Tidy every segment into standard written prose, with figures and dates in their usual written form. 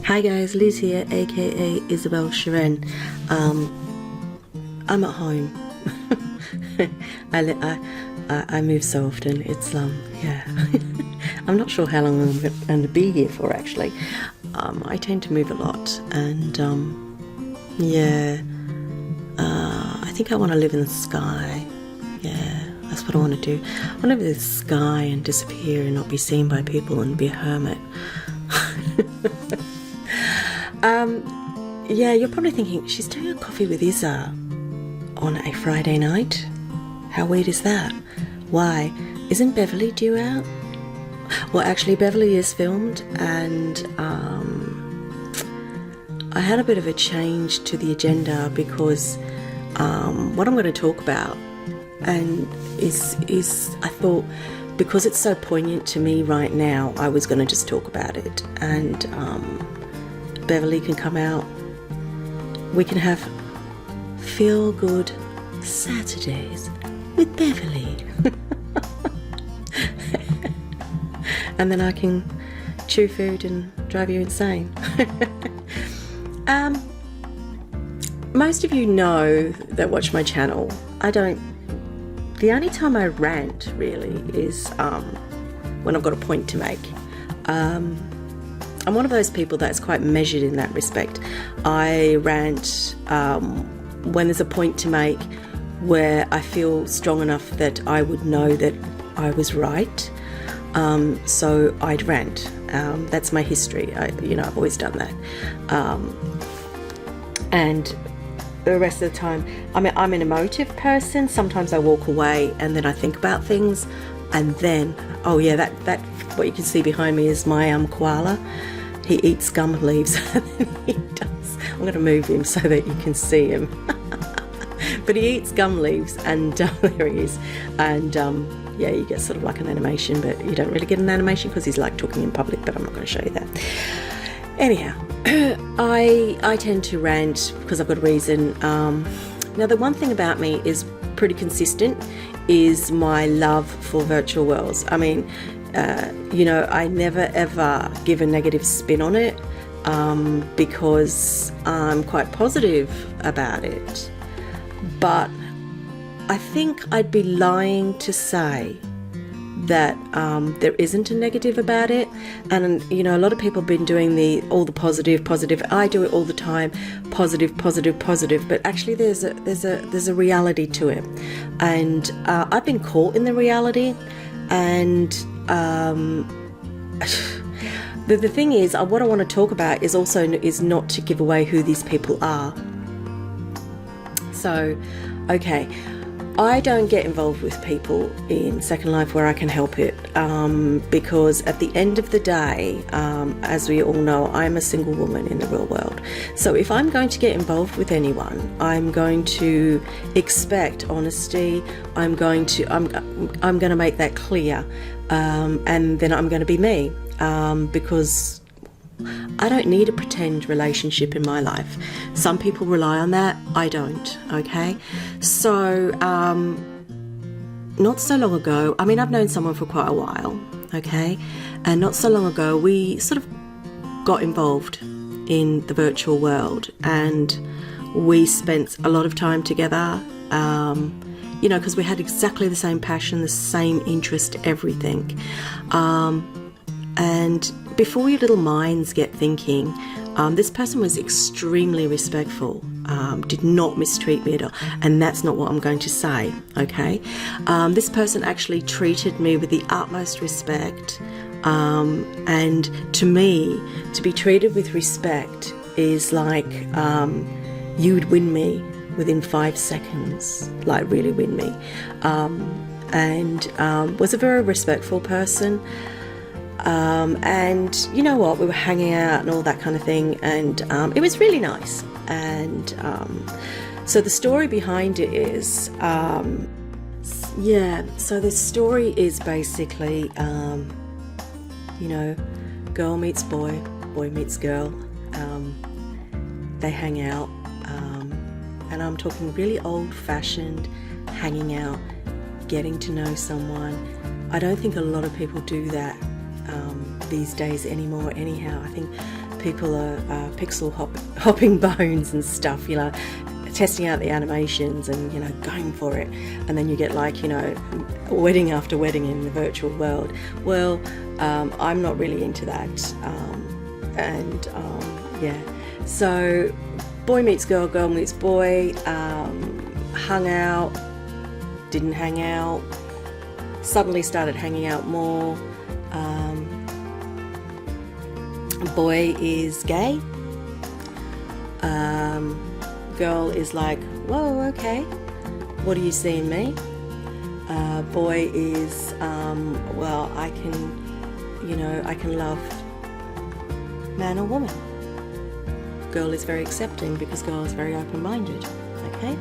Hi guys, Liz here, aka Isabel Sharon. I'm at home. I move so often. It's yeah. I'm not sure how long I'm going to be here for actually. I tend to move a lot, and yeah. I think I want to live in the sky. Yeah, that's what I want to do. I want to live in the sky and disappear and not be seen by people and be a hermit. Yeah, you're probably thinking, she's doing a coffee with Isa on a Friday night? How weird is that? Why? Isn't Beverly due out? Well, actually, Beverly is filmed, and I had a bit of a change to the agenda because what I'm going to talk about and is I thought, because it's so poignant to me right now, I was going to just talk about it, and Beverly can come out. We can have feel good Saturdays with Beverly. And then I can chew food and drive you insane. Most of you know that watch my channel. The only time I rant really is when I've got a point to make. I'm one of those people that's quite measured in that respect. I rant when there's a point to make where I feel strong enough that I would know that I was right. So I'd rant. That's my history. I've always done that. And the rest of the time, I'm an emotive person. Sometimes I walk away and then I think about things, and then, oh yeah, that what you can see behind me is my koala. He eats gum leaves. And then he does. I'm going to move him so that you can see him. But he eats gum leaves, and there he is. And yeah, you get sort of like an animation, but you don't really get an animation because he's like talking in public, but I'm not going to show you that. Anyhow, I tend to rant because I've got a reason. Now, the one thing about me is pretty consistent, is my love for virtual worlds. I mean, I never ever give a negative spin on it because I'm quite positive about it. But I think I'd be lying to say that there isn't a negative about it. And a lot of people have been doing all the positive. I do it all the time, positive. But actually, there's a reality to it, and I've been caught in the reality. And the thing is, what I want to talk about is not to give away who these people are. So, okay. I don't get involved with people in Second Life where I can help it, because at the end of the day, as we all know, I'm a single woman in the real world. So if I'm going to get involved with anyone, I'm going to expect honesty. I'm going to make that clear, and then I'm going to be me, because I don't need a pretend relationship in my life. Some people rely on that. I don't, okay? So, not so long ago, I mean, I've known someone for quite a while, okay? And not so long ago, we sort of got involved in the virtual world, and we spent a lot of time together, because we had exactly the same passion, the same interest, everything. And before your little minds get thinking, this person was extremely respectful, did not mistreat me at all, and that's not what I'm going to say, okay? This person actually treated me with the utmost respect, and to me, to be treated with respect is like you'd win me within 5 seconds, like really win me, and was a very respectful person. And you know what, we were hanging out and all that kind of thing, and it was really nice. And so the story behind it is, so the story is basically, girl meets boy, boy meets girl, they hang out, and I'm talking really old-fashioned hanging out, getting to know someone. I don't think a lot of people do that. these days anymore anyhow. I think people are pixel hopping bones and stuff, you know, testing out the animations and, you know, going for it. And then you get like, you know, wedding after wedding in the virtual world. Well, I'm not really into that. Yeah. So boy meets girl, girl meets boy, hung out, didn't hang out, suddenly started hanging out more. Boy is gay. Girl is like, whoa, okay, what do you see in me? Boy is, well, I can love man or woman. Girl is very accepting because girl is very open-minded. Okay,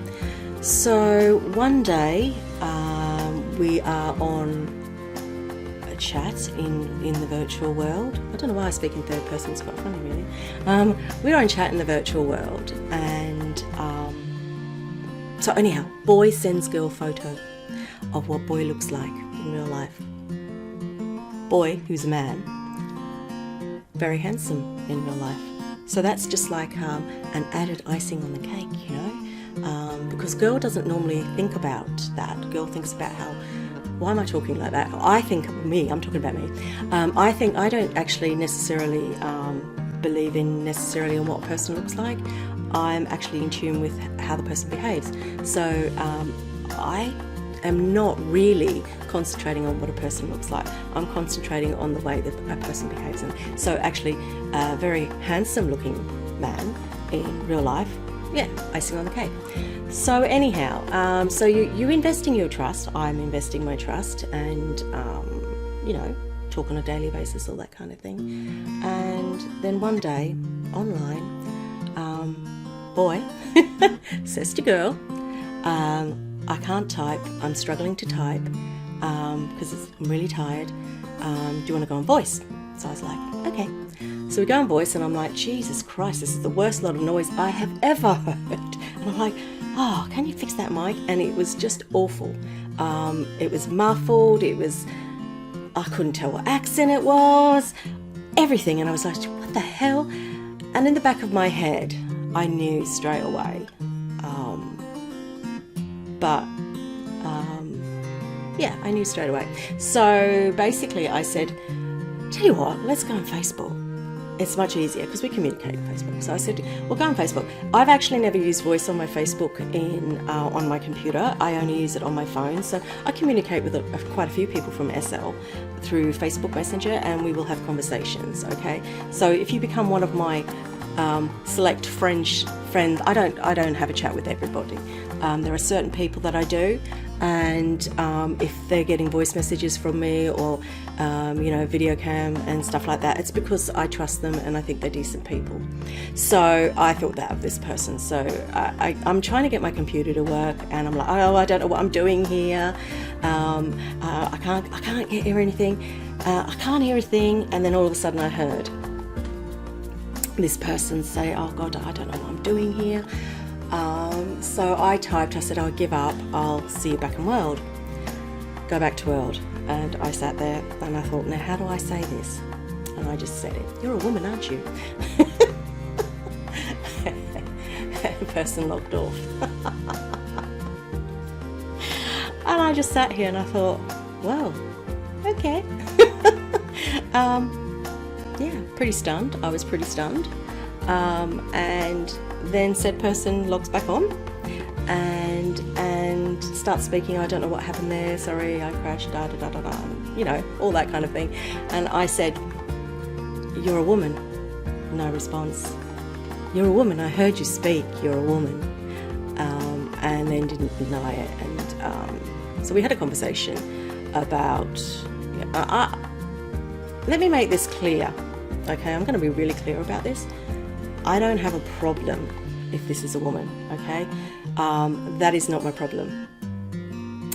so one day we are on a chat in the virtual world. I don't know why I speak in third person, it's quite funny really. We're on chat in the virtual world, and so anyhow, boy sends girl photo of what boy looks like in real life. Boy, who's a man, very handsome in real life. So that's just like an added icing on the cake, you know, because girl doesn't normally think about that. Girl thinks about how, why am I talking like that? I'm talking about me. I don't actually necessarily believe in necessarily on what a person looks like. I'm actually in tune with how the person behaves. So I am not really concentrating on what a person looks like. I'm concentrating on the way that a person behaves. And so actually a very handsome looking man in real life, yeah, icing on the cake. So anyhow, so you investing your trust, I'm investing my trust, and you know, talk on a daily basis, all that kind of thing. And then one day online, boy says to girl, I can't type, I'm struggling to type because I'm really tired. Do you want to go on voice? So I was like, okay. So we go on voice, and I'm like, Jesus Christ, this is the worst lot of noise I have ever heard. And I'm like, oh, can you fix that mic? And it was just awful. It was muffled, I couldn't tell what accent it was, everything. And I was like, what the hell? And in the back of my head, I knew straight away. Yeah, I knew straight away. So basically I said, tell you what, let's go on Facebook. It's much easier because we communicate on Facebook. So I said, well, go on Facebook. I've actually never used voice on my Facebook on my computer. I only use it on my phone. So I communicate with quite a few people from SL through Facebook Messenger, and we will have conversations, okay? So if you become one of my select friends, I don't have a chat with everybody. There are certain people that I do, and if they're getting voice messages from me or you know, video cam and stuff like that, it's because I trust them and I think they're decent people. So I thought that of this person. So I'm trying to get my computer to work, and I'm like, oh, I don't know what I'm doing here. I can't hear anything. I can't hear a thing. And then all of a sudden I heard this person say, oh God, I don't know what I'm doing here. So I said, I'll give up, I'll see you back in world. Go back to world. And I sat there and I thought, now how do I say this? And I just said it. You're a woman, aren't you? The person logged off. And I just sat here and I thought, well, okay. Yeah, pretty stunned. I was pretty stunned. And then said person logs back on and starts speaking. I don't know what happened there. Sorry, I crashed. Da da da da da. You know, all that kind of thing. And I said, "You're a woman." No response. "You're a woman. I heard you speak. You're a woman." And then didn't deny it. And so we had a conversation about. Let me make this clear. Okay, I'm going to be really clear about this. I don't have a problem if this is a woman, okay? That is not my problem.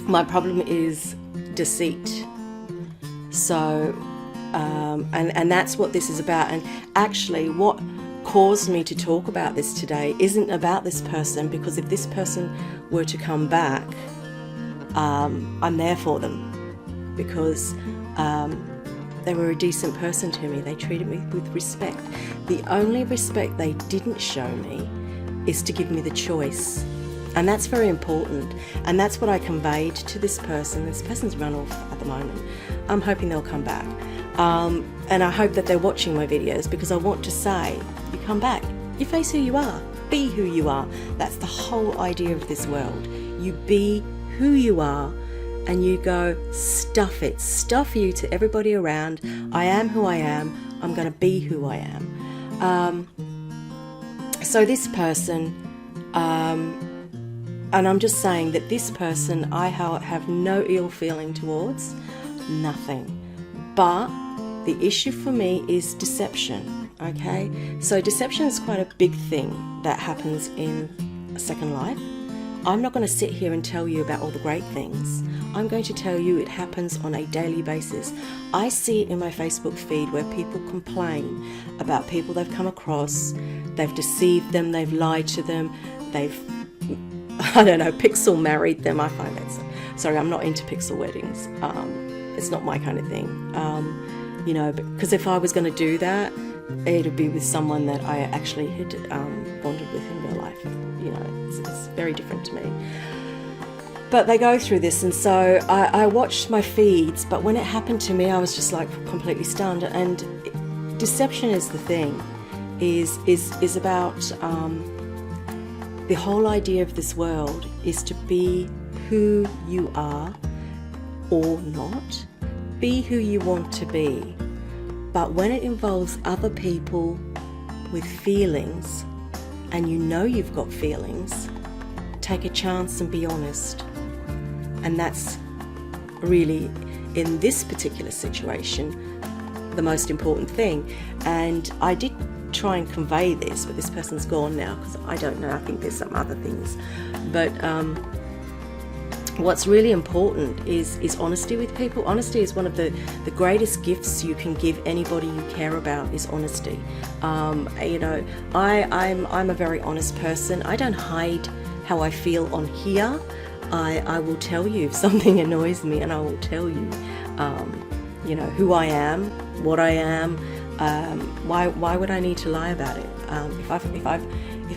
My problem is deceit. So, and that's what this is about. And actually what caused me to talk about this today isn't about this person, because if this person were to come back, I'm there for them, because They were a decent person to me. They treated me with respect. The only respect they didn't show me is to give me the choice. And that's very important. And that's what I conveyed to this person. This person's run off at the moment. I'm hoping they'll come back. And I hope that they're watching my videos, because I want to say, you come back, you face who you are, be who you are. That's the whole idea of this world. You be who you are, and you go, stuff it, stuff you to everybody around. I am who I am. I'm going to be who I am. So this person, and I'm just saying that this person I have no ill feeling towards, nothing. But the issue for me is deception, okay? So deception is quite a big thing that happens in a second life. I'm not going to sit here and tell you about all the great things. I'm going to tell you it happens on a daily basis. I see it in my Facebook feed where people complain about people they've come across, they've deceived them, they've lied to them, they've, I don't know, pixel married them. I find that, sorry, I'm not into pixel weddings. It's not my kind of thing. You know, because if I was going to do that, it would be with someone that I actually had bonded with in real life. You know, it's very different to me. But they go through this, and so I watched my feeds, but when it happened to me, I was just like completely stunned. And deception is the thing, is about the whole idea of this world is to be who you are or not. Be who you want to be. But when it involves other people with feelings, and you know you've got feelings, take a chance and be honest. And that's really, in this particular situation, the most important thing. And I did try and convey this, but this person's gone now, because I don't know, I think there's some other things. But what's really important is honesty with people. Honesty is one of the greatest gifts you can give anybody you care about, is honesty. You know, I'm a very honest person. I don't hide how I feel on here. I will tell you if something annoys me, and I will tell you, you know, who I am, what I am. Why would I need to lie about it? If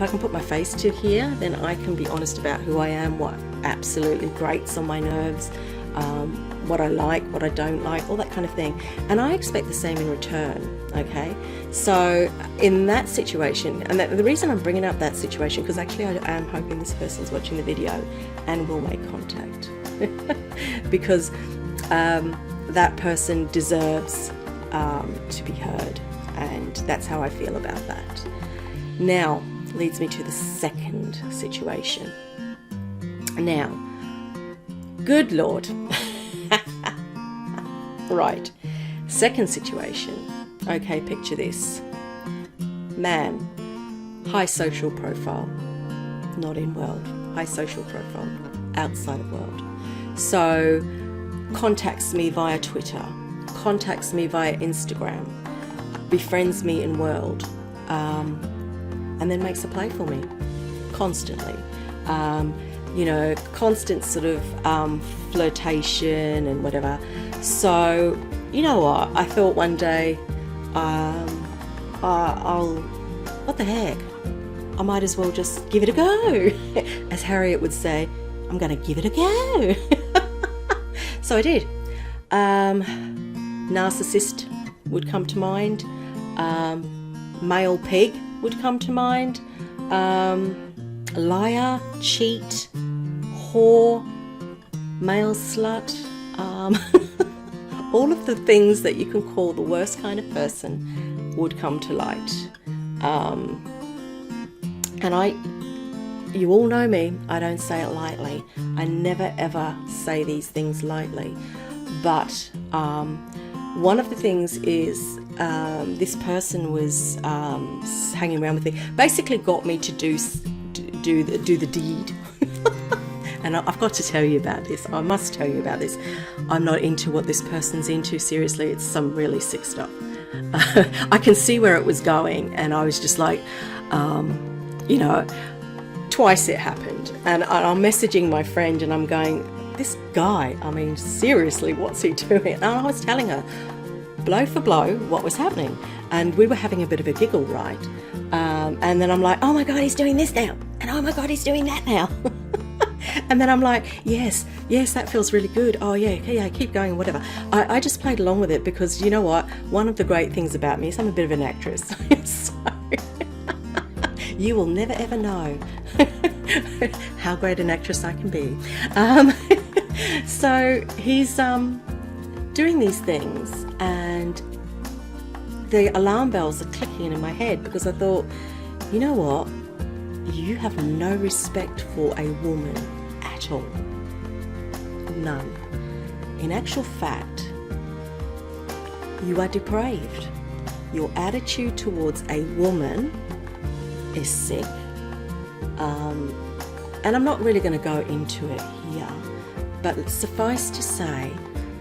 I can put my face to here, then I can be honest about who I am, what absolutely grates on my nerves, what I like, what I don't like, all that kind of thing. And I expect the same in return, okay? So in that situation, and the reason I'm bringing up that situation, because actually I am hoping this person's watching the video and will make contact. Because that person deserves to be heard, and that's how I feel about that. Now, leads me to the second situation. Now, good Lord. Right, second situation. Okay, picture this. Man, high social profile, not in world, high social profile, outside of world. So, contacts me via Twitter, contacts me via Instagram, befriends me in world, and then makes a play for me constantly. You know, constant sort of flirtation and whatever. So, you know what? I thought one day, what the heck? I might as well just give it a go. As Harriet would say, I'm going to give it a go. So I did. Narcissist would come to mind. Male pig would come to mind. Liar, cheat, whore, male slut, all of the things that you can call the worst kind of person would come to light. And you all know me, I don't say it lightly. I never ever say these things lightly. But one of the things is this person was hanging around with me, basically got me to do the deed. And I've got to tell you about this. I must tell you about this. I'm not into what this person's into. Seriously, it's some really sick stuff. I can see where it was going, and I was just like, you know, twice it happened. And I'm messaging my friend, and I'm going, this guy, I mean, seriously, what's he doing? And I was telling her, blow for blow what was happening. And we were having a bit of a giggle, right? And then I'm like, oh my God, he's doing this now. And oh my God, he's doing that now. And then I'm like, yes, that feels really good. Oh yeah, keep going, whatever. I just played along with it because you know what? One of the great things about me is I'm a bit of an actress. So you will never ever know how great an actress I can be. So he's doing these things, and the alarm bells are clicking in my head because I thought, you know what? You have no respect for a woman at all. None. In actual fact, you are depraved. Your attitude towards a woman is sick. And I'm not really going to go into it here, but suffice to say,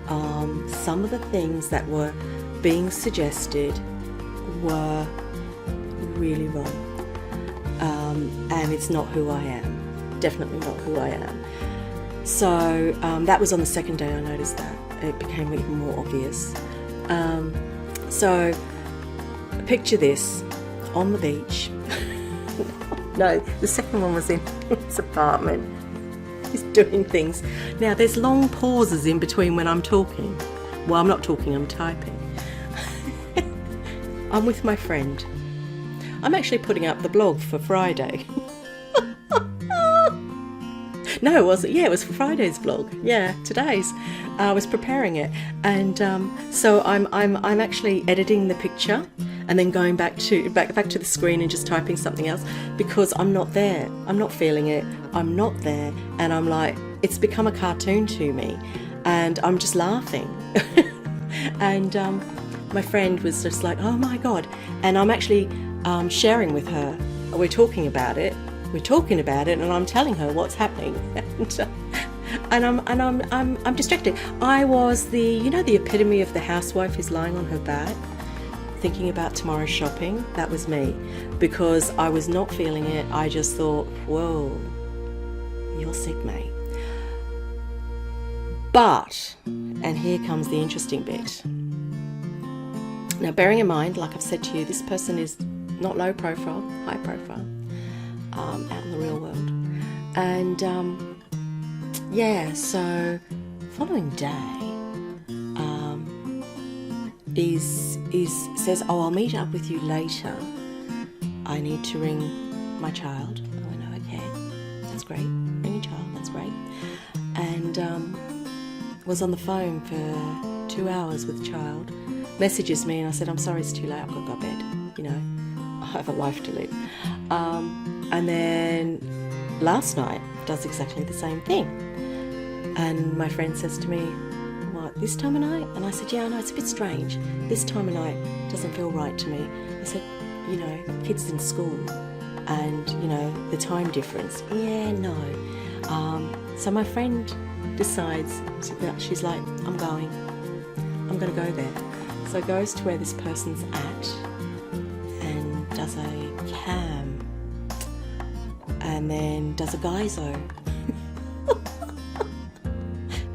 some of the things that were being suggested were really wrong. And it's not who I am. Definitely not who I am. So that was on the second day I noticed that. It became even more obvious. So picture this, on the beach. No, the second one was in his apartment. He's doing things. Now there's long pauses in between when I'm talking. Well, I'm not talking, I'm typing. I'm with my friend. I'm actually putting up the blog for Friday. No, it wasn't. Yeah, it was for Friday's blog. Yeah, today's. I was preparing it, and so I'm actually editing the picture and then going back to the screen and just typing something else because I'm not there. I'm not feeling it. I'm not there, and I'm like, it's become a cartoon to me, and I'm just laughing. And my friend was just like, oh my God, and I'm actually sharing with her. We're talking about it, and I'm telling her what's happening, and I'm distracted. I was the epitome of the housewife who's lying on her back, thinking about tomorrow's shopping. That was me, because I was not feeling it. I just thought, whoa, you're sick, mate. But, and here comes the interesting bit. Now, bearing in mind, like I've said to you, this person is not low profile, high profile, out in the real world. And so following day says, oh, I'll meet up with you later. I need to ring my child. Oh, I know, okay, that's great. Ring your child, that's great. And was on the phone for 2 hours with the child. Messages me, and I said, I'm sorry, it's too late, I've got to go to bed. You know, I have a life to live. And then last night does exactly the same thing. And my friend says to me, what, this time of night? And I said, yeah, I know, it's a bit strange. This time of night doesn't feel right to me. I said, you know, kids in school and, you know, the time difference. Yeah, no. So my friend decides, she's like, I'm going to go there. So goes to where this person's at and does a cam and then does a geyser.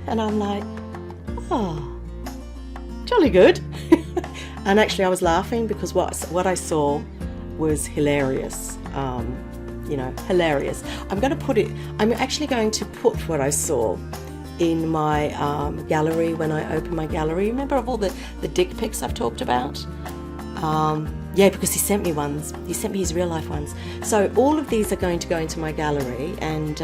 And I'm like, oh, jolly good. And actually I was laughing because what I saw was hilarious. Hilarious. I'm actually going to put what I saw in my gallery when I open my gallery. Remember of all the dick pics I've talked about? Because he sent me ones. He sent me his real life ones. So all of these are going to go into my gallery, and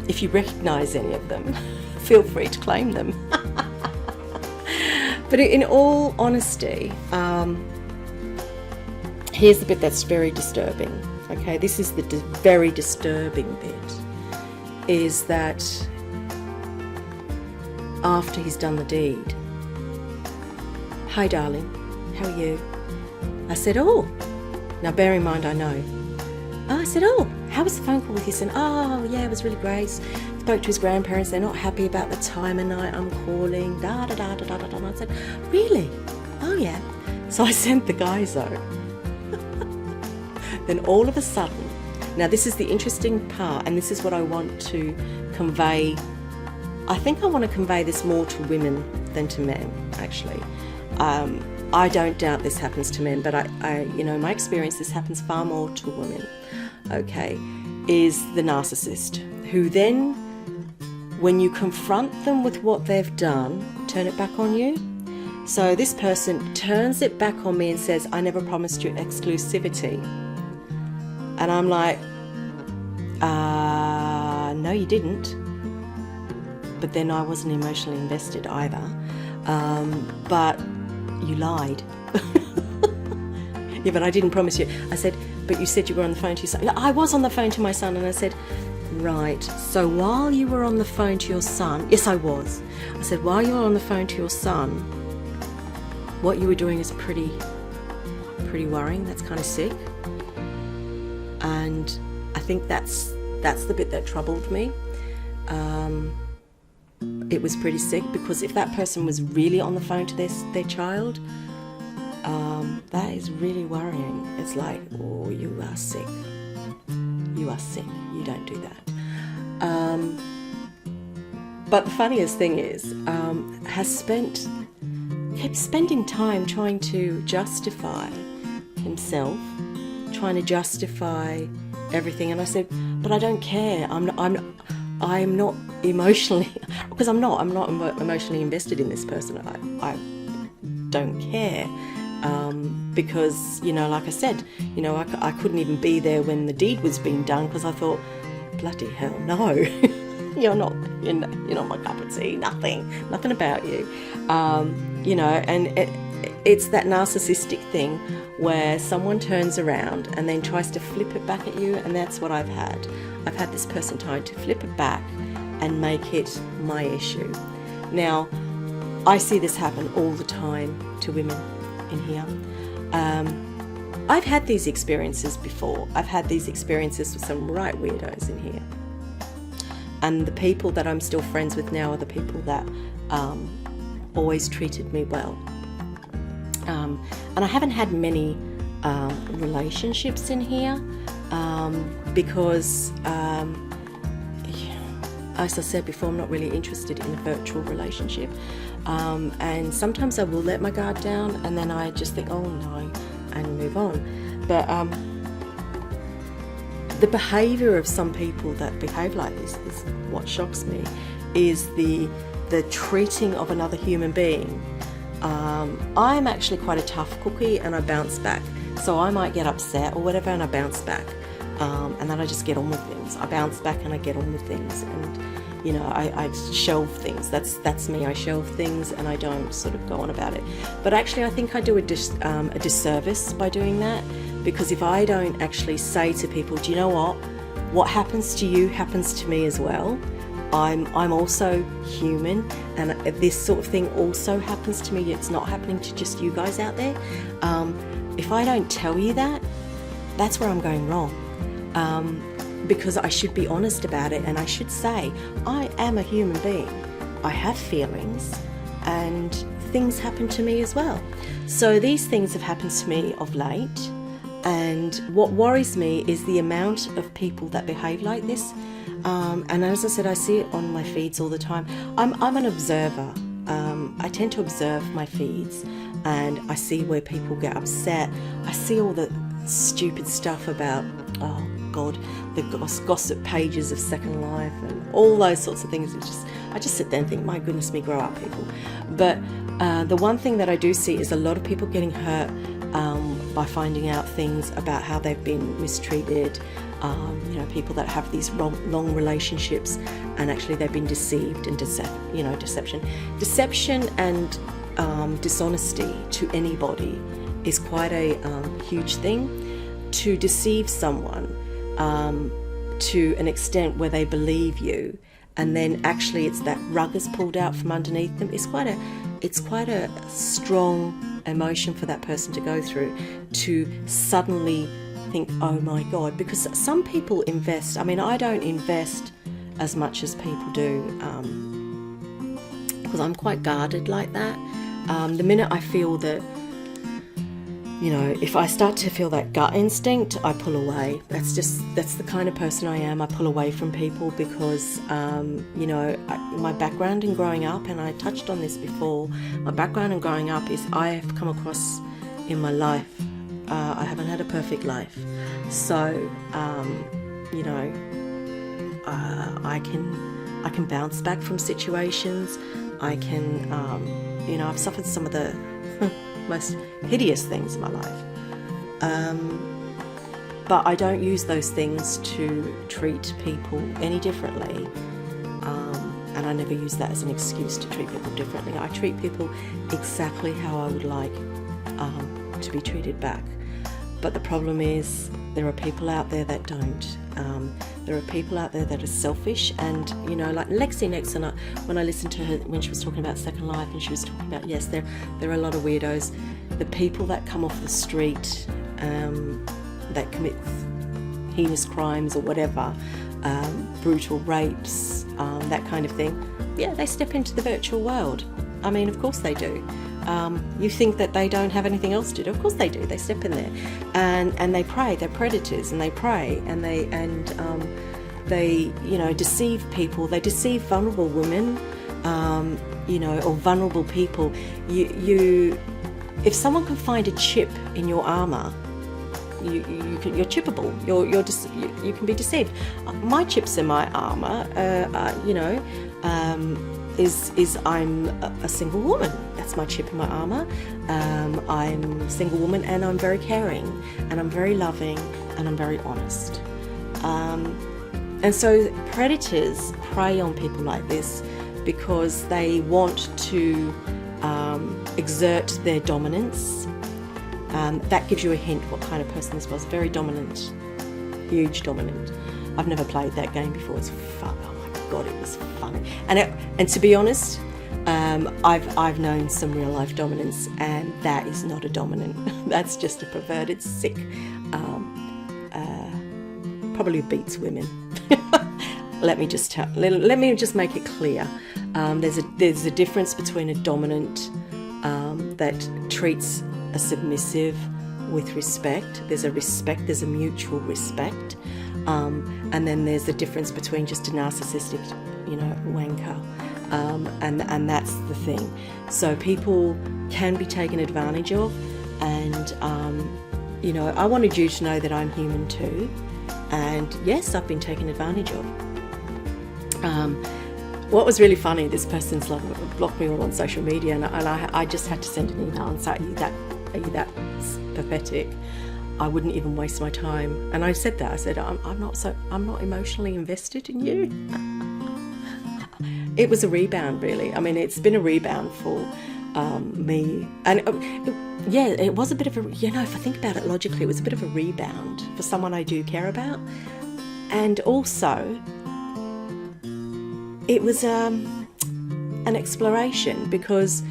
if you recognise any of them, feel free to claim them. But in all honesty, here's the bit that's very disturbing. Okay, this is the very disturbing bit, is that after he's done the deed, hi darling, how are you? I said, oh, now bear in mind I know. I said, oh, how was the phone call with you? And oh yeah, it was really great. Spoke to his grandparents, they're not happy about the time of night I'm calling, da da da da da da. And I said, really? Oh yeah. So I sent the geyser. Then all of a sudden, now this is the interesting part, and this is what I want to convey. I think I want to convey this more to women than to men, actually. I don't doubt this happens to men, but I my experience, this happens far more to women, okay, is the narcissist, who then, when you confront them with what they've done, turn it back on you. So this person turns it back on me and says, I never promised you exclusivity. And I'm like, no, you didn't. But then I wasn't emotionally invested either. But you lied. Yeah, but I didn't promise you. I said, but you said you were on the phone to your son. I was on the phone to my son, and I said, right, so while you were on the phone to your son, yes, I was. I said, while you were on the phone to your son, what you were doing is pretty worrying. That's kind of sick. And I think that's the bit that troubled me. It was pretty sick, because if that person was really on the phone to their child, that is really worrying. It's like, oh, you are sick. You are sick. You don't do that. But the funniest thing is, kept spending time trying to justify himself, trying to justify everything. And I said, but I don't care. I'm not emotionally, because I'm not emotionally invested in this person. I don't care. Because, like I said, I couldn't even be there when the deed was being done, because I thought, bloody hell, no, you're not my cup of tea, nothing about you. And it's that narcissistic thing where someone turns around and then tries to flip it back at you, and that's what I've had. I've had this person trying to flip it back and make it my issue. Now, I see this happen all the time to women in here. I've had these experiences before. I've had these experiences with some right weirdos in here. And the people that I'm still friends with now are the people that always treated me well. And I haven't had many relationships in here because, as I said before, I'm not really interested in a virtual relationship. And sometimes I will let my guard down, and then I just think, oh no, and move on. But the behaviour of some people that behave like this is what shocks me, is the treating of another human being. I'm actually quite a tough cookie, and I bounce back. So I might get upset or whatever, and I bounce back. And then I just get on with things. I bounce back and I get on with things. And I shelve things. That's me. I shelve things and I don't sort of go on about it. But actually, I think I do a disservice by doing that, because if I don't actually say to people, do you know what happens to you happens to me as well. I'm also human, and this sort of thing also happens to me. It's not happening to just you guys out there. If I don't tell you that, that's where I'm going wrong. Because I should be honest about it, and I should say, I am a human being. I have feelings, and things happen to me as well. So these things have happened to me of late, and what worries me is the amount of people that behave like this. And as I said, I see it on my feeds all the time. I'm an observer. I tend to observe my feeds, and I see where people get upset. I see all the stupid stuff about, oh God, the gossip pages of Second Life and all those sorts of things. I just sit there and think, my goodness me, grow up, people. But the one thing that I do see is a lot of people getting hurt by finding out things about how they've been mistreated. People that have these long relationships, and actually they've been deceived, and deception and dishonesty to anybody is quite a huge thing. To deceive someone to an extent where they believe you, and then actually it's that rug is pulled out from underneath them. It's quite a strong emotion for that person to go through, to suddenly think, oh my God, because some people invest. I mean, I don't invest as much as people do, because I'm quite guarded like that. The minute I feel that you know, if I start to feel that gut instinct, I pull away. That's the kind of person I am. I pull away from people because, you know, my background in growing up, and I touched on this before, my background in growing up is I have come across in my life, I haven't had a perfect life. So, you know, I can bounce back from situations. I can, you know, I've suffered some of the most hideous things in my life. But I don't use those things to treat people any differently. And I never use that as an excuse to treat people differently. I treat people exactly how I would like to be treated back. But the problem is there are people out there that don't. There are people out there that are selfish, and, you know, like Lexi Nixon, when I listened to her when she was talking about Second Life, and she was talking about, yes, there are a lot of weirdos. The people that come off the street that commit heinous crimes or whatever, brutal rapes, that kind of thing, yeah, they step into the virtual world. I mean, of course they do. You think that they don't have anything else to do? Of course they do. They step in there, and they prey. They're predators, and they prey, and they you know, deceive people. They deceive vulnerable women, you know, or vulnerable people. If someone can find a chip in your armor, you're chippable. You can be deceived. My chips in my armor, you know, is I'm a single woman. That's my chip in my armor. I'm a single woman, and I'm very caring, and I'm very loving, and I'm very honest. And so predators prey on people like this because they want to exert their dominance. That gives you a hint what kind of person this was. Very dominant, huge dominant. I've never played that game before. It's fun. Oh my God, it was fun. And to be honest, I've known some real life dominance, and that is not a dominant. That's just a perverted, sick, probably beats women. Let me just make it clear. There's a difference between a dominant that treats a submissive with respect. There's a mutual respect, and then there's a difference between just a narcissistic, you know, wanker, and that's the thing. So people can be taken advantage of, and you know, I wanted you to know that I'm human too, and yes, I've been taken advantage of. What was really funny, this person's blocked me all on social media, and I just had to send an email and say, are you that pathetic? I wouldn't even waste my time. And I said that. I said, I'm not emotionally invested in you. It was a rebound, really. I mean, it's been a rebound for me. And yeah, it was a bit of a, you know, if I think about it logically, it was a bit of a rebound for someone I do care about. And also, it was an exploration, because,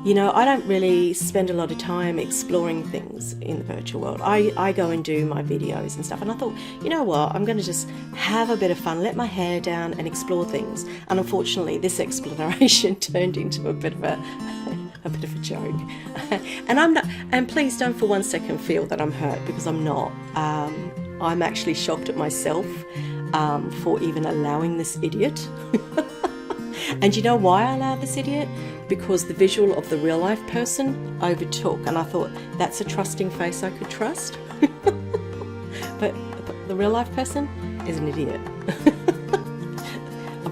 you know, I don't really spend a lot of time exploring things in the virtual world. I go and do my videos and stuff, and I thought, you know what, I'm going to just have a bit of fun, let my hair down and explore things. And unfortunately, this exploration turned into a bit of a joke. And I'm not, and please don't for 1 second feel that I'm hurt, because I'm not. I'm actually shocked at myself for even allowing this idiot. And you know why I allowed this idiot? Because the visual of the real life person overtook, and I thought, that's a trusting face I could trust. but the real life person is an idiot.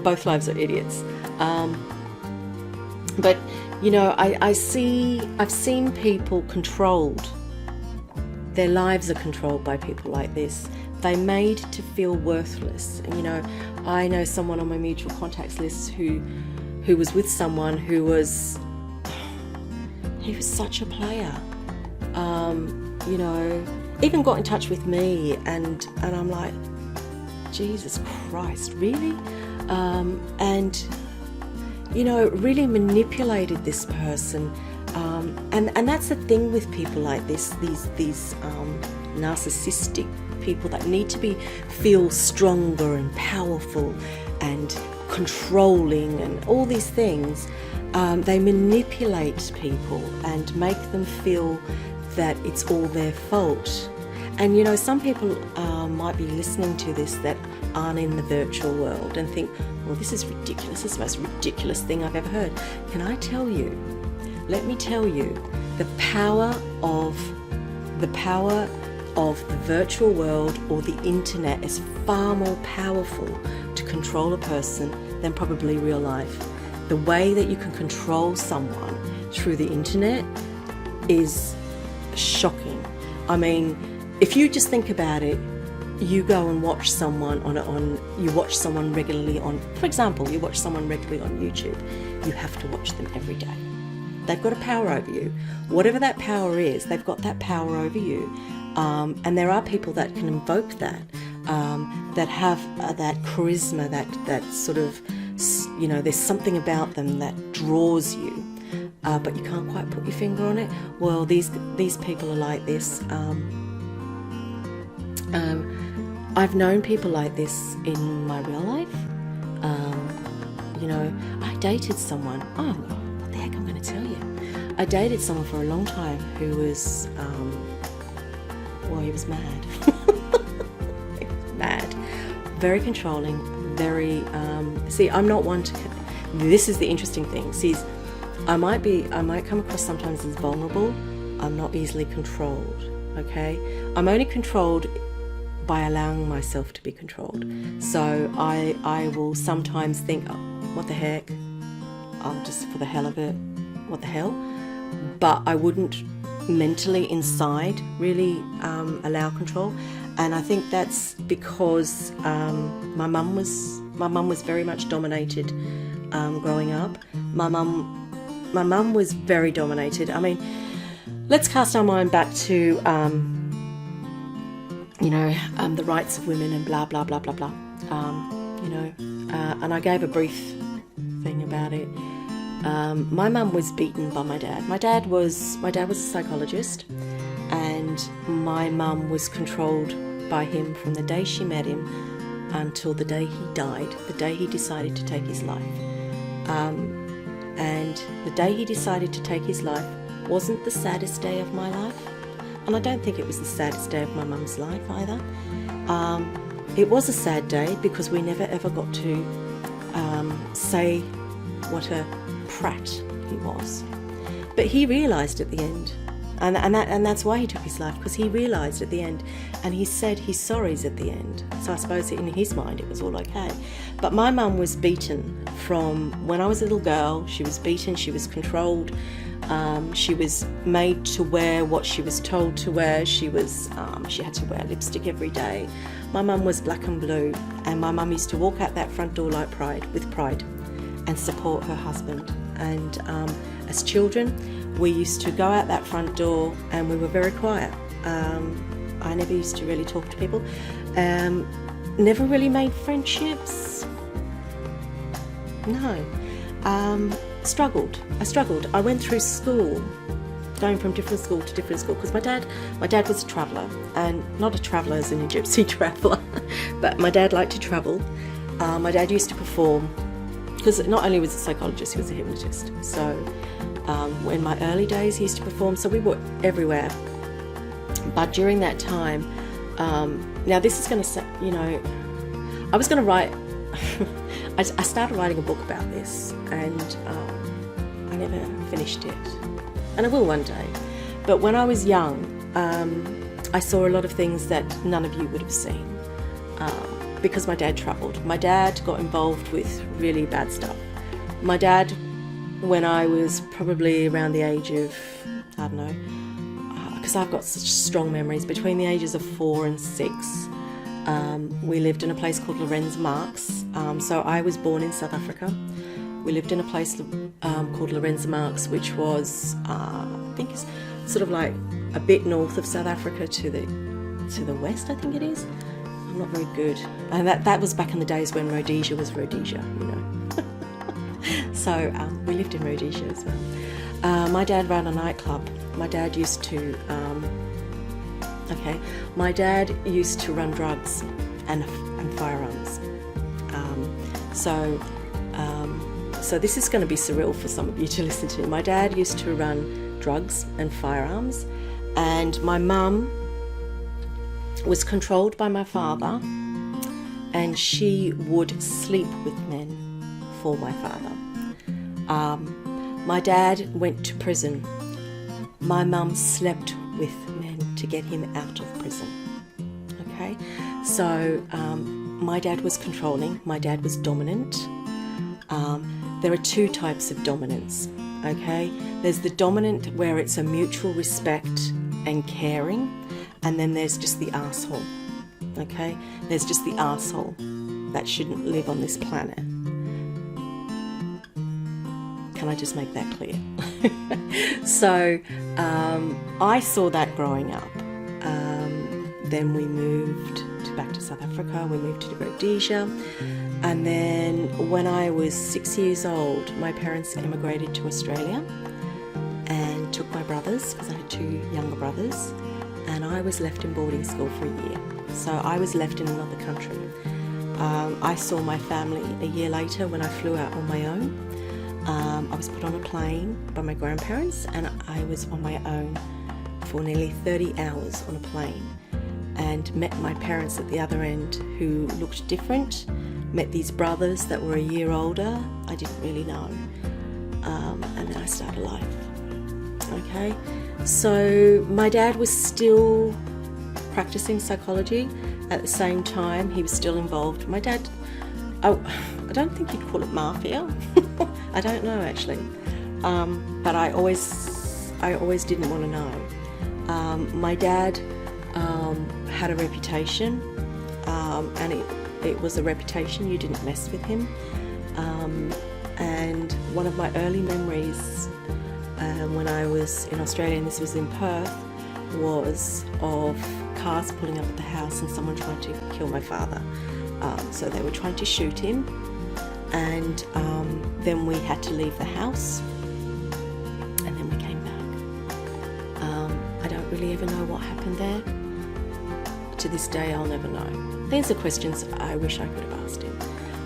Both lives are idiots. But you know, I've seen people controlled. Their lives are controlled by people like this. They're made to feel worthless. And, you know, I know someone on my mutual contacts list who was with someone who was, he was such a player. You know, even got in touch with me, and I'm like, Jesus Christ, really? And you know, really manipulated this person. And that's the thing with people like this, these narcissistic people that need to feel stronger and powerful and controlling and all these things. They manipulate people and make them feel that it's all their fault. And you know, some people might be listening to this that aren't in the virtual world and think, well, this is ridiculous. This is the most ridiculous thing I've ever heard. Can I tell you, let me tell you, the power of the virtual world or the internet is far more powerful to control a person than probably real life. The way that you can control someone through the internet is shocking. I mean, if you just think about it, you go and watch someone you watch someone regularly on, for example, you watch someone regularly on YouTube, you have to watch them every day. They've got a power over you. Whatever that power is, they've got that power over you. And there are people that can invoke that, that have that charisma, that sort of, you know, there's something about them that draws you, but you can't quite put your finger on it. Well, these people are like this. I've known people like this in my real life. You know, I dated someone. Oh, what the heck I'm going to tell you? I dated someone for a long time who was, well, he was mad. He was mad. Very controlling. Very. See, I'm not one to. This is the interesting thing. See, I might come across sometimes as vulnerable. I'm not easily controlled. Okay, I'm only controlled by allowing myself to be controlled. So I will sometimes think, oh, what the heck? I'll just, for the hell of it, what the hell? But I wouldn't mentally inside really allow control. And I think that's because my mum was very much dominated growing up. My mum was very dominated. I mean, let's cast our mind back to the rights of women and blah blah blah blah blah. And I gave a brief thing about it. My mum was beaten by my dad. My dad was a psychologist, and my mum was controlled by him from the day she met him until the day he died, the day he decided to take his life. And the day he decided to take his life wasn't the saddest day of my life, and I don't think it was the saddest day of my mum's life either. It was a sad day because we never ever got to say what a prat he was. But he realised at the end, and that's why he took his life, because he realised at the end, and he said his sorries at the end. So I suppose in his mind it was all okay. But my mum was beaten from when I was a little girl. She was beaten, she was controlled, she was made to wear what she was told to wear. She had to wear lipstick every day. My mum was black and blue, and my mum used to walk out that front door with pride and support her husband. And as children, we used to go out that front door and we were very quiet. I never used to really talk to people. Never really made friendships. No. I struggled. I went through school, going from different school to different school, because my dad was a traveller, and not a traveller as in a gypsy traveller, but my dad liked to travel. My dad used to perform, because not only was he a psychologist, he was a hypnotist. So in my early days, he used to perform, so we were everywhere. But during that time, now this is going to, I was going to write, I started writing a book about this, and I never finished it. And I will one day. But when I was young, I saw a lot of things that none of you would have seen. Because my dad travelled. My dad got involved with really bad stuff. My dad, when I was probably around the age of, I don't know, because I've got such strong memories, between the ages of 4 and 6, we lived in a place called Lorenz Marks. So I was born in South Africa. We lived in a place called Lorenz Marks, which was, I think is sort of like a bit north of South Africa to the west, I think it is. I'm not very good. And that was back in the days when Rhodesia was Rhodesia, So we lived in Rhodesia as well. My dad ran a nightclub. My dad used to run drugs and firearms. So this is going to be surreal for some of you to listen to. My dad used to run drugs and firearms, And my mum was controlled by my father, and she would sleep with men for my father. My dad went to prison. My mum slept with men to get him out of prison. Okay, so my dad was controlling. My dad was dominant. There are two types of dominance. Okay, there's the dominant where it's a mutual respect and caring, and then there's just the arsehole. Okay, there's just the arsehole that shouldn't live on this planet. Can I just make that clear? So I saw that growing up. Then we moved back to South Africa. We moved to Rhodesia. And then when I was 6 years old, my parents immigrated to Australia and took my brothers, because I had two younger brothers, and I was left in boarding school for a year. So I was left in another country. I saw my family a year later when I flew out on my own. I was put on a plane by my grandparents, and I was on my own for nearly 30 hours on a plane, and met my parents at the other end who looked different, met these brothers that were a year older I didn't really know, and then I started life. Okay, so my dad was still practicing psychology at the same time. He was still involved. My dad, I don't think you'd call it mafia. I don't know actually, but I always didn't want to know. My dad had a reputation, and it was a reputation you didn't mess with him. And one of my early memories when I was in Australia, and this was in Perth, was of cars pulling up at the house and someone trying to kill my father. So they were trying to shoot him, and then we had to leave the house, and then we came back. I don't really ever know what happened there. To this day, I'll never know. These are questions I wish I could have asked him.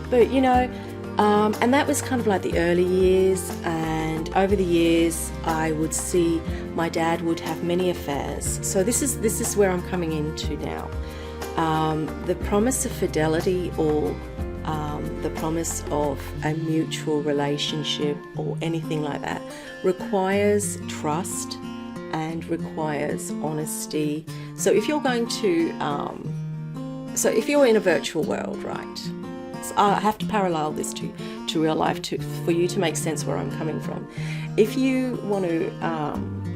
But you know, and that was kind of like the early years, and over the years I would see my dad would have many affairs. So this is where I'm coming into now. The promise of fidelity, or the promise of a mutual relationship or anything like that, requires trust and requires honesty. So if you're going to, so if you're in a virtual world, right? So I have to parallel this to real life for you to make sense where I'm coming from. If you want to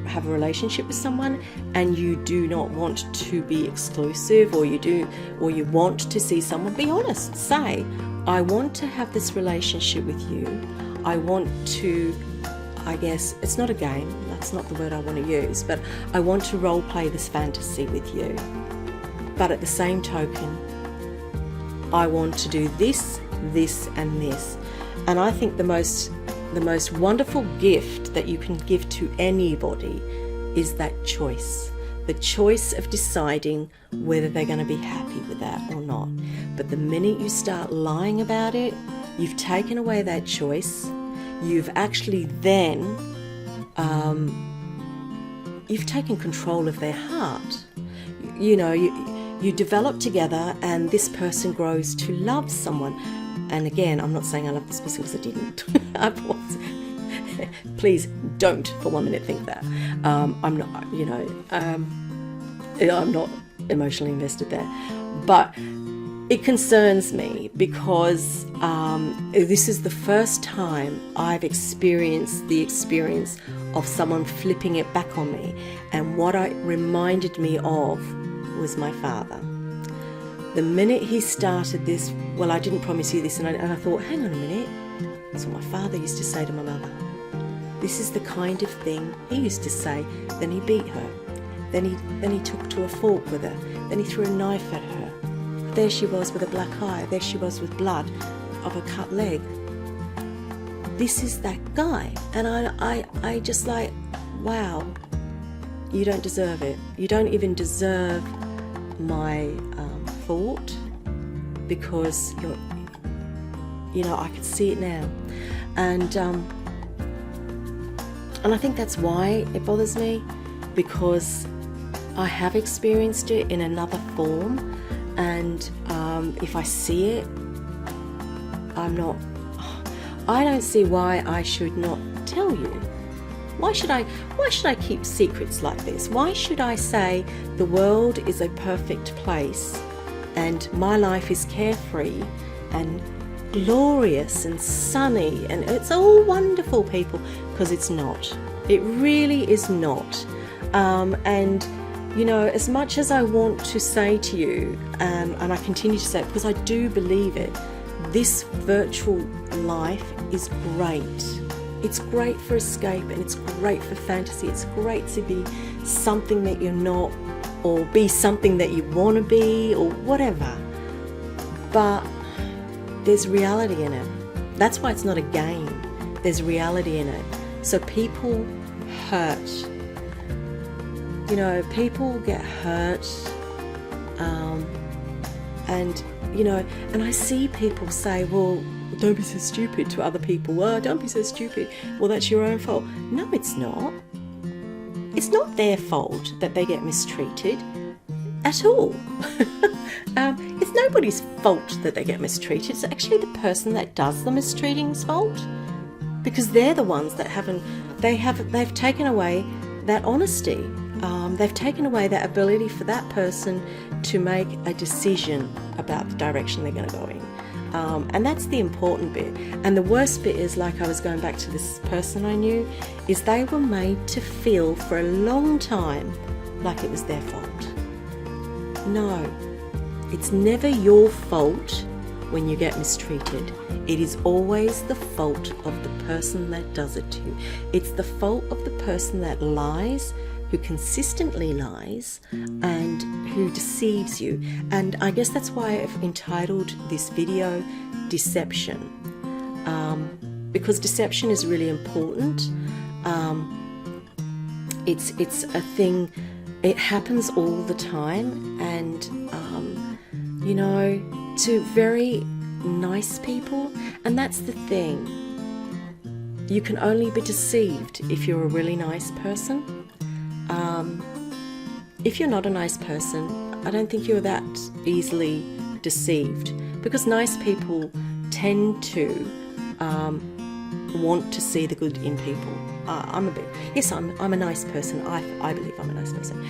have a relationship with someone and you do not want to be exclusive, or you want to see someone, be honest. Say, I want to have this relationship with you. I want to, I guess, it's not a game, that's not the word I want to use, but I want to role play this fantasy with you. But at the same token, I want to do this, this, and this. And I think the most wonderful gift that you can give to anybody is that choice. The choice of deciding whether they're going to be happy with that or not. But the minute you start lying about it, you've taken away that choice. You've actually then, you've taken control of their heart. You know, you develop together, and this person grows to love someone. And again, I'm not saying I love this person because I didn't. I was. Please don't for 1 minute think that. I'm not, you know, I'm not emotionally invested there. But it concerns me because this is the first time I've experienced the experience of someone flipping it back on me. And what it reminded me of was my father. The minute he started this, well, I didn't promise you this, and I thought, hang on a minute, that's what my father used to say to my mother. This is the kind of thing he used to say. Then he beat her. Then he took to a fork with her. Then he threw a knife at her. There she was with a black eye. There she was with blood of a cut leg. This is that guy. And I just like, wow, you don't deserve it. You don't even deserve my thought, because you're, you know, I could see it now. And I think that's why it bothers me, because I have experienced it in another form, and if I see it, I don't see why I should not tell you. Why should I keep secrets like this? Why should I say the world is a perfect place and my life is carefree and glorious and sunny and it's all wonderful, people? Because it's not. It really is not. And you know, as much as I want to say to you, and I continue to say it because I do believe it, this virtual life is great. It's great for escape and it's great for fantasy. It's great to be something that you're not, or be something that you want to be, or whatever. But there's reality in it. That's why it's not a game. There's reality in it. So people hurt. You know, people get hurt. And, you know, and I see people say, well, don't be so stupid to other people. Well, don't be so stupid. Well, that's your own fault. No, it's not. It's not their fault that they get mistreated at all. It's nobody's fault that they get mistreated. It's actually the person that does the mistreating's fault, because they're the ones that they've taken away that honesty. They've taken away that ability for that person to make a decision about the direction they're going to go in. And that's the important bit. And the worst bit is, like I was going back to this person I knew, is they were made to feel for a long time like it was their fault. No, it's never your fault when you get mistreated. It is always the fault of the person that does it to you. It's the fault of the person that lies, who consistently lies and who deceives you. And I guess that's why I've entitled this video Deception, because deception is really important. It's a thing, it happens all the time, and you know, to very nice people. And that's the thing, you can only be deceived if you're a really nice person. If you're not a nice person, I don't think you're that easily deceived, because nice people tend to want to see the good in people. I'm a nice person. I believe I'm a nice person.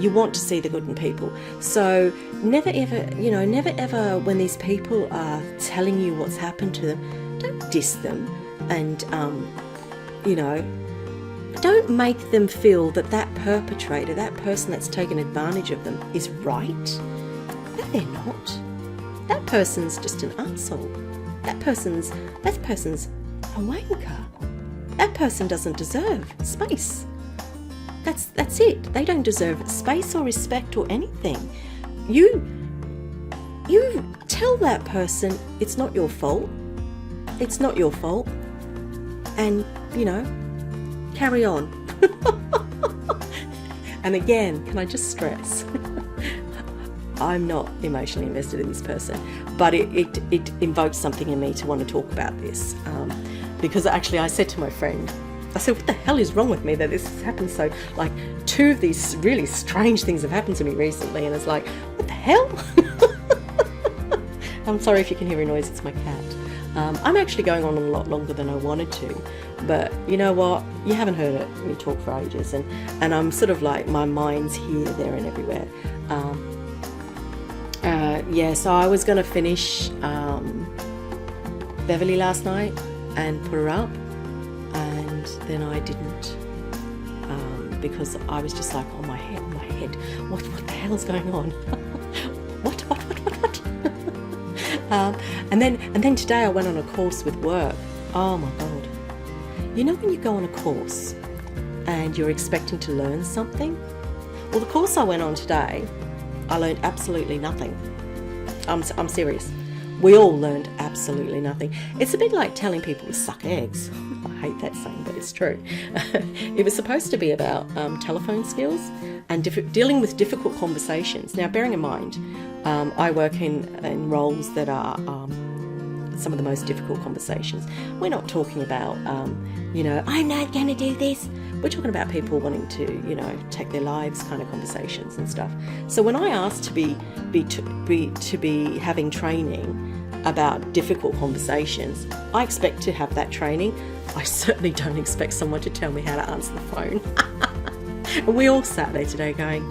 You want to see the good in people. So never ever when these people are telling you what's happened to them, don't diss them, and don't make them feel that perpetrator, that person that's taken advantage of them, is right. No, they're not. That person's just an arsehole. That person's a wanker. That person doesn't deserve space. That's it. They don't deserve space or respect or anything. You tell that person it's not your fault. It's not your fault. And, carry on. And again, can I just stress, I'm not emotionally invested in this person, but it invokes something in me to want to talk about this, because actually I said to my friend, I said, what the hell is wrong with me that this has happened? So, like, 2 of these really strange things have happened to me recently, and it's like, what the hell? I'm sorry if you can hear a noise, it's my cat. I'm actually going on a lot longer than I wanted to, but you know what? You haven't heard me talk for ages, and I'm sort of like, my mind's here, there, and everywhere. So I was going to finish Beverly last night and put her up, and then I didn't, because I was just like, oh, my head, what the hell is going on? What? And then today I went on a course with work. Oh my God. You know when you go on a course and you're expecting to learn something? Well, the course I went on today, I learned absolutely nothing. I'm serious. We all learned absolutely nothing. It's a bit like telling people to suck eggs. I hate that saying, but it's true. It was supposed to be about telephone skills and dealing with difficult conversations. Now, bearing in mind, I work in roles that are some of the most difficult conversations. We're not talking about, I'm not going to do this. We're talking about people wanting to, take their lives kind of conversations and stuff. So when I asked to be having training about difficult conversations, I expect to have that training. I certainly don't expect someone to tell me how to answer the phone. And we all sat there today going,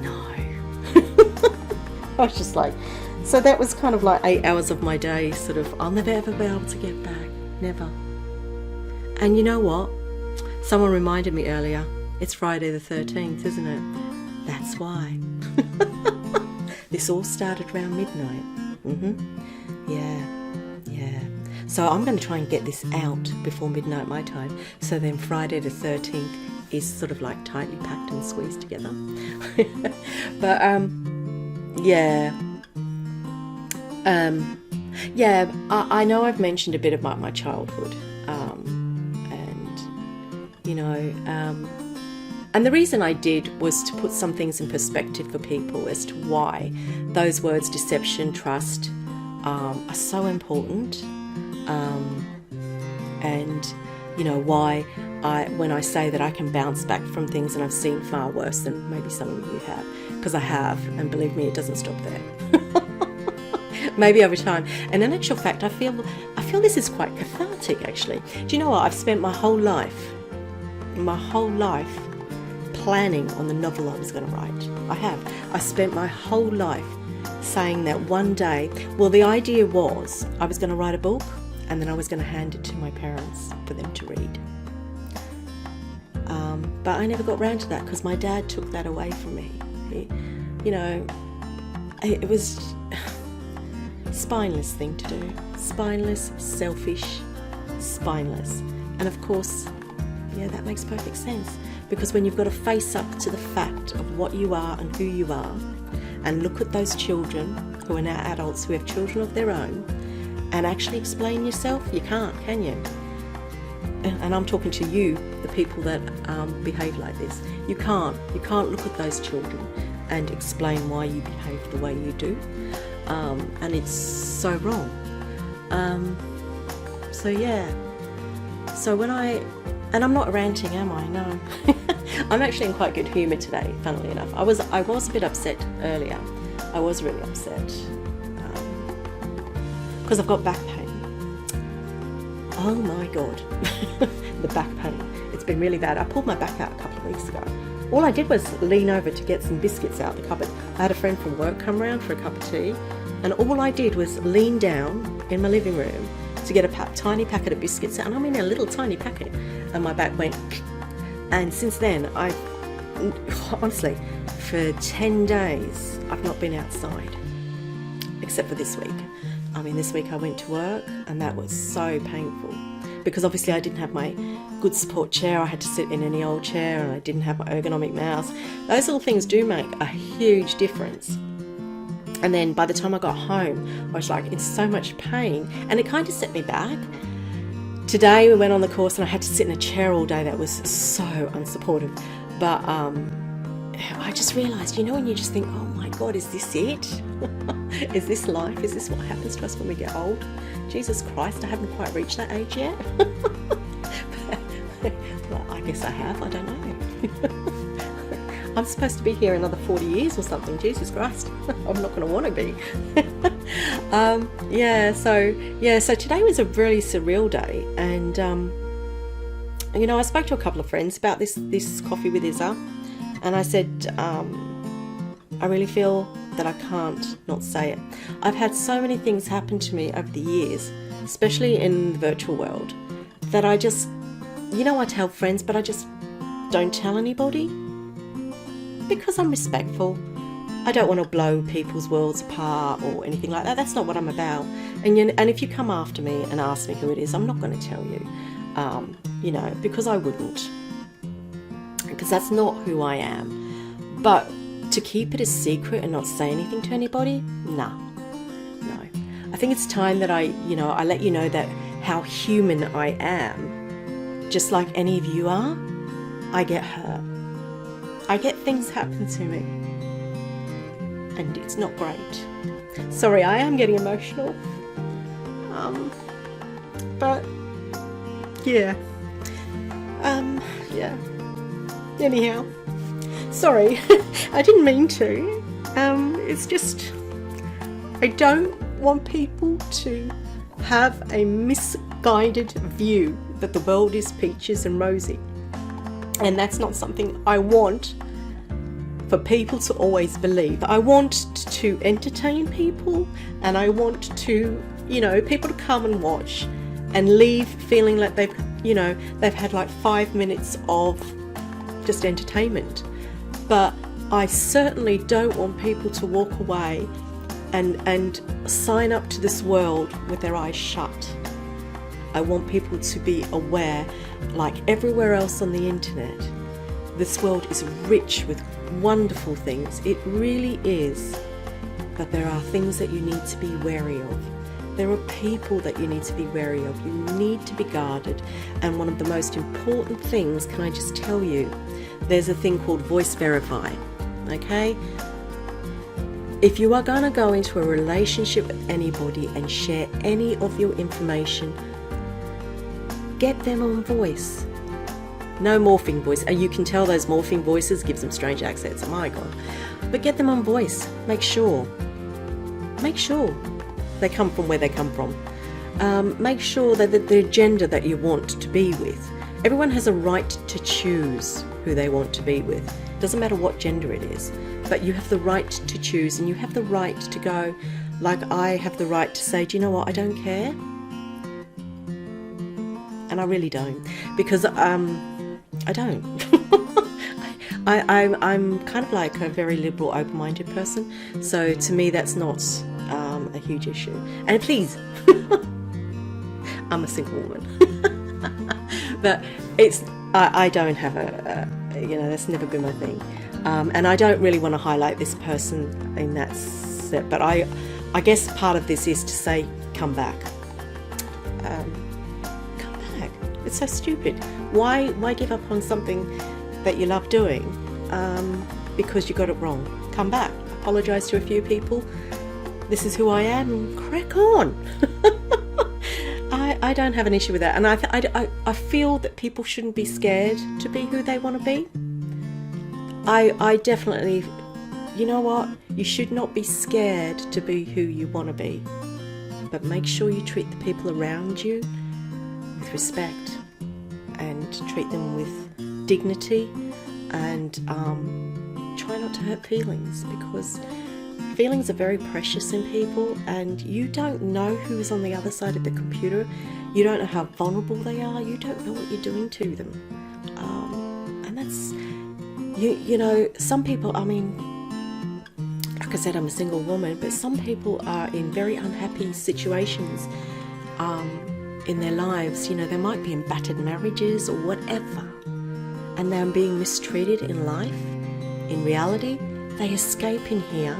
no. I was just like, so that was kind of like 8 hours of my day, sort of, I'll never ever be able to get back. Never. And you know what? Someone reminded me earlier, it's Friday the 13th, isn't it? That's why. This all started around midnight. Yeah. So I'm going to try and get this out before midnight my time. So then Friday the 13th is sort of like tightly packed and squeezed together. But I know I've mentioned a bit about my childhood, and the reason I did was to put some things in perspective for people as to why those words deception, trust, are so important, and why when I say that I can bounce back from things, and I've seen far worse than maybe some of you have, because I have, and believe me, it doesn't stop there. Maybe over time. And in actual fact, I feel this is quite cathartic, actually. Do you know what? I've spent my whole life planning on the novel I was going to write. I spent my whole life saying that one day, well, the idea was I was going to write a book, and then I was going to hand it to my parents for them to read. But I never got round to that because my dad took that away from me. It was spineless thing to do. Spineless, selfish, spineless. And of course, that makes perfect sense. Because when you've got to face up to the fact of what you are and who you are, and look at those children who are now adults who have children of their own, and actually explain yourself, you can't, can you? And I'm talking to you, the people that behave like this. You can't look at those children and explain why you behave the way you do. And it's so wrong. So when and I'm not ranting, am I? No. I'm actually in quite good humour today, funnily enough. I was a bit upset earlier. I was really upset because I've got back pain. Oh my God. The back pain. It's been really bad. I pulled my back out a couple of weeks ago. All I did was lean over to get some biscuits out the cupboard. I had a friend from work come round for a cup of tea, and all I did was lean down in my living room to get a tiny packet of biscuits out, and I mean a little tiny packet, and my back went. And since then, honestly, for 10 days, I've not been outside, except for this week. I mean, this week I went to work, and that was so painful because obviously I didn't have my good support chair. I had to sit in any old chair, and I didn't have my ergonomic mouse. Those little things do make a huge difference. And then by the time I got home, I was like in so much pain, and it kind of set me back. Today we went on the course, and I had to sit in a chair all day. That was so unsupportive. But I just realised, when you just think, oh my God, is this it? Is this life? Is this what happens to us when we get old? Jesus Christ, I haven't quite reached that age yet. Well, I guess I have, I don't know. I'm supposed to be here another 40 years or something. Jesus Christ, I'm not going to want to be. So today was a really surreal day, and I spoke to a couple of friends about this Coffee with Isa, and I said, I really feel that I can't not say it. I've had so many things happen to me over the years, especially in the virtual world, that I just, I tell friends, but I just don't tell anybody. Because I'm respectful. I don't want to blow people's worlds apart or anything like that. That's not what I'm about. And if you come after me and ask me who it is, I'm not going to tell you, because I wouldn't. Because that's not who I am. But to keep it a secret and not say anything to anybody, no. I think it's time that I let you know that how human I am. Just like any of you are, I get hurt. I get things happen to me, and it's not great. Sorry, I am getting emotional. But yeah, yeah. Anyhow, sorry, I didn't mean to. It's just, I don't want people to have a misguided view that the world is peaches and rosy. And that's not something I want for people to always believe. I want to entertain people, and I want to, people to come and watch and leave feeling like they've had like 5 minutes of just entertainment. But I certainly don't want people to walk away and sign up to this world with their eyes shut. I want people to be aware, like everywhere else on the internet, this world is rich with wonderful things. It really is. But there are things that you need to be wary of. There are people that you need to be wary of. You need to be guarded. And one of the most important things, can I just tell you, there's a thing called voice verify. Okay? If you are going to go into a relationship with anybody and share any of your information, get them on voice. No morphing voice. And you can tell those morphing voices gives them strange accents. Oh my God. But get them on voice. Make sure they come from where they come from. Make sure that the gender that you want to be with. Everyone has a right to choose who they want to be with. Doesn't matter what gender it is. But you have the right to choose, and you have the right to go, like I have the right to say, do you know what, I don't care. And I really don't, because I don't. I'm kind of like a very liberal, open-minded person, so to me that's not a huge issue. And please, I'm a single woman, but I don't have that's never been my thing. And I don't really want to highlight this person in that set, but I guess part of this is to say, come back. Come back. It's so stupid. Why give up on something that you love doing because you got it wrong? Come back. Apologise to a few people. This is who I am, and crack on. I don't have an issue with that, and I feel that people shouldn't be scared to be who they want to be. I definitely, you know what? You should not be scared to be who you want to be. But make sure you treat the people around you with respect and treat them with dignity, and try not to hurt feelings, because feelings are very precious in people, and you don't know who's on the other side of the computer. You don't know how vulnerable they are. You don't know what you're doing to them. And that's... some people, like I said, I'm a single woman, but some people are in very unhappy situations in their lives. They might be in battered marriages or whatever, and they're being mistreated in life. In reality, they escape in here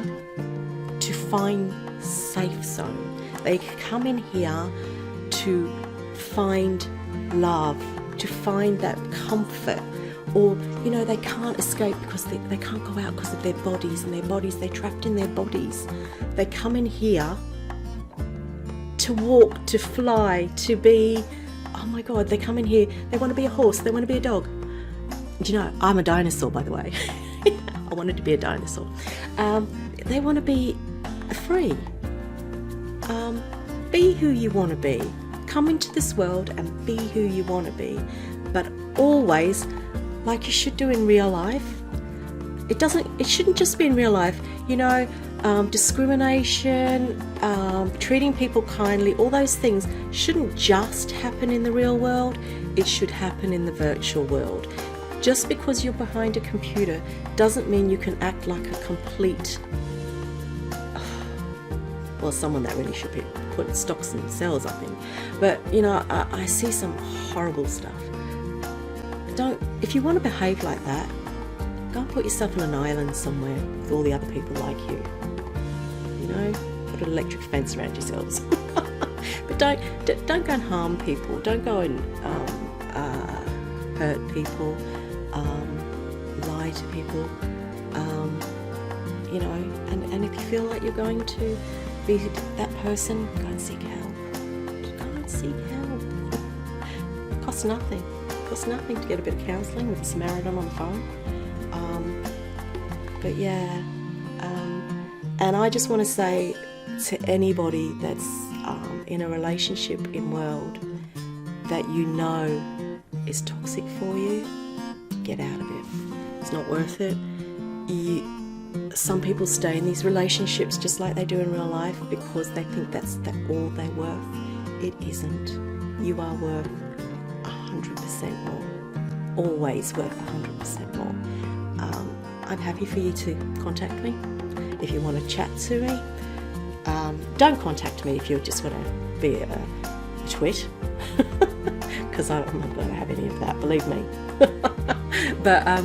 to find safe zone. They come in here to find love, to find that comfort. Or, they can't escape because they can't go out because of their bodies, and they're trapped in their bodies. They come in here to walk, to fly, to be, oh my God, they come in here, they want to be a horse, they want to be a dog. I'm a dinosaur, by the way. I wanted to be a dinosaur. They want to be free. Be who you want to be. Come into this world and be who you want to be. But always, like you should do in real life. It shouldn't just be in real life. Discrimination, treating people kindly, all those things shouldn't just happen in the real world. It should happen in the virtual world. Just because you're behind a computer doesn't mean you can act like a complete, someone that really should be putting stocks and sales, I think. But, I see some horrible stuff. If you want to behave like that, go and put yourself on an island somewhere with all the other people like you. Put an electric fence around yourselves. But don't go and harm people. Don't go and hurt people, lie to people. And if you feel like you're going to be that person, go and seek help. seek help. It costs nothing. It costs nothing to get a bit of counselling with a Samaritan on the phone. But yeah, and I just want to say to anybody that's in a relationship in world that you know is toxic for you, get out of it. It's not worth it. Some people stay in these relationships just like they do in real life because they think that's all they're worth. It isn't. You are worth 100% more. Always worth 100% more. I'm happy for you to contact me if you want to chat to me. Don't contact me if you just want to be a twit, because I'm not going to have any of that, believe me. But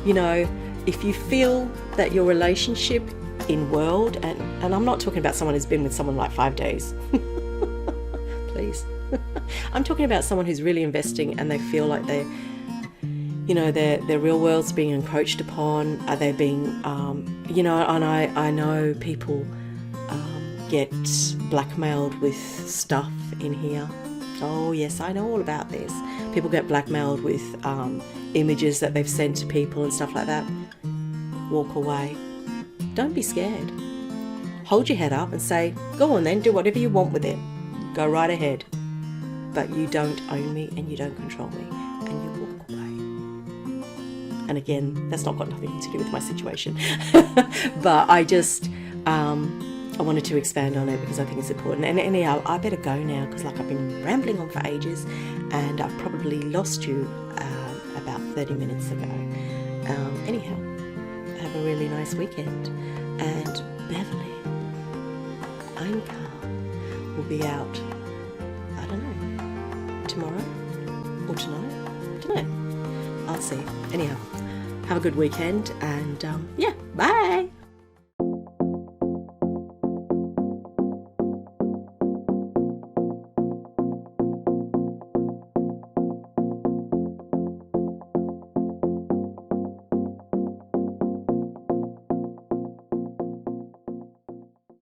you know, if you feel that your relationship in world, and I'm not talking about someone who's been with someone like 5 days, please. I'm talking about someone who's really investing and they feel like they're, you know, their real world's being encroached upon. Are they being, you know, and I know people get blackmailed with stuff in here. Oh yes, I know all about this. People get blackmailed with images that they've sent to people and stuff like that. Walk away. Don't be scared. Hold your head up and say, go on then, do whatever you want with it. Go right ahead. But you don't own me and you don't control me, and you walk away. And again, that's not got nothing to do with my situation. But I just, I wanted to expand on it because I think it's important. And anyhow, I better go now because like I've been rambling on for ages and I've probably lost you about 30 minutes ago. Anyhow, have a really nice weekend. And Beverly, I'm Carl, will be out, I don't know, tomorrow or tonight? I don't know. I'll see. Anyhow, have a good weekend and yeah, bye.